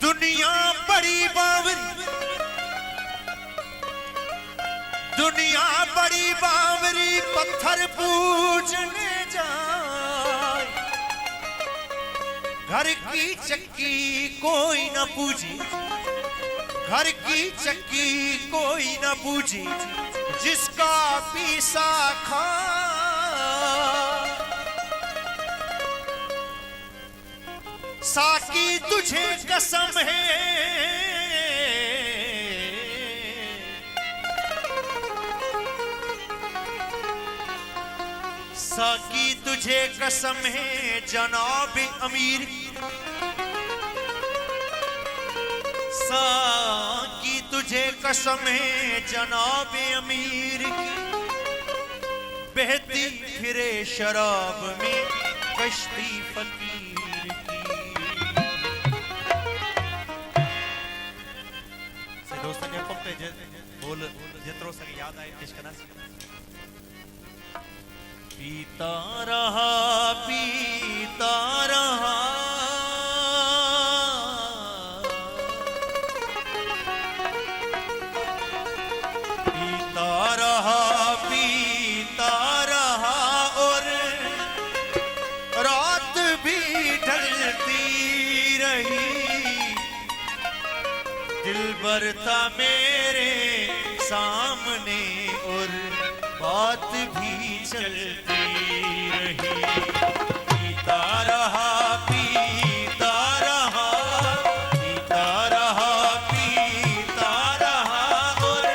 दुनिया बड़ी बावरी, दुनिया बड़ी बावरी, पत्थर पूजने जाए। घर की चक्की कोई न पूजी, घर की चक्की कोई न पूजी, जिसका पीसा खा। साकी तुझे कसम है, साकी तुझे कसम है जनाब अमीर की। साकी तुझे कसम है जनाब अमीर की। बहती फिरे शराब में कश्ती फकीर की। से दोस्तों ने पंपे बोल जितरो से याद आए इश्क ना पीता रहा पीता रहा पीता रहा पीता रहा और रात भी ढलती रही। दिलबर था मेरे सामने और बात भी चलती रही। पीता रहा पीता रहा पीता रहा पीता रहा और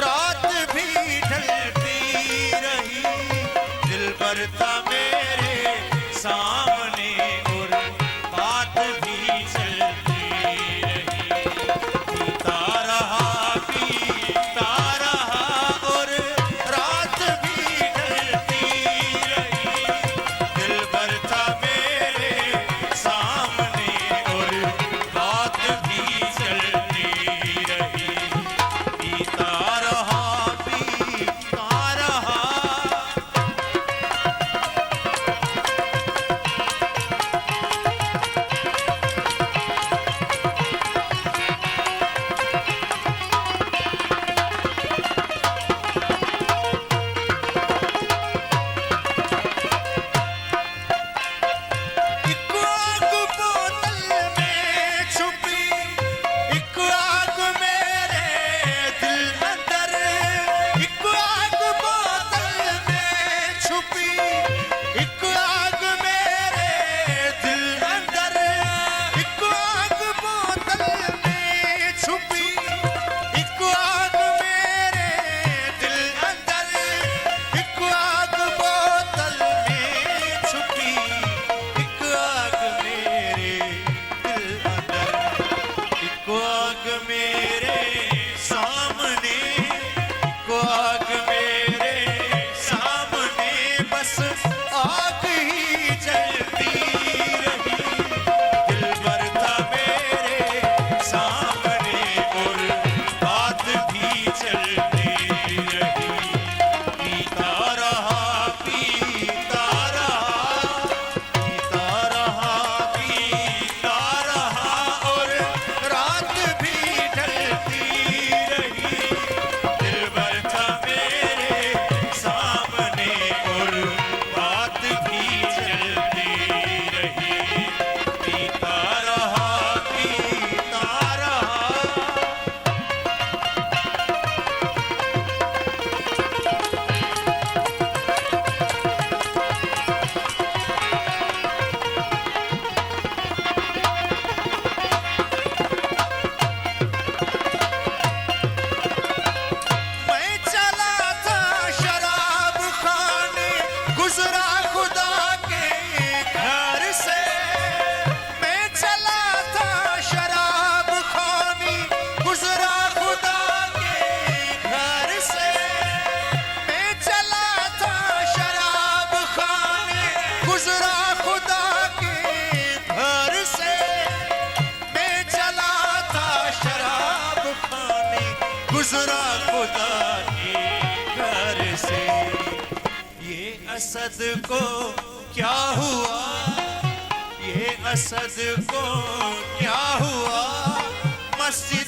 रात भी ढलती रही। दिलबर था मेरे सामने और बात भी चलती रही। पीता रहा पीता रहा और रात भी ढलती रही। दिलबर था मेरे सामने और बात भी चलती रही। पीता रहा पीता रहा। गुजरा खुदा के घर से। ये असद को क्या हुआ, ये असद को क्या हुआ। मस्जिद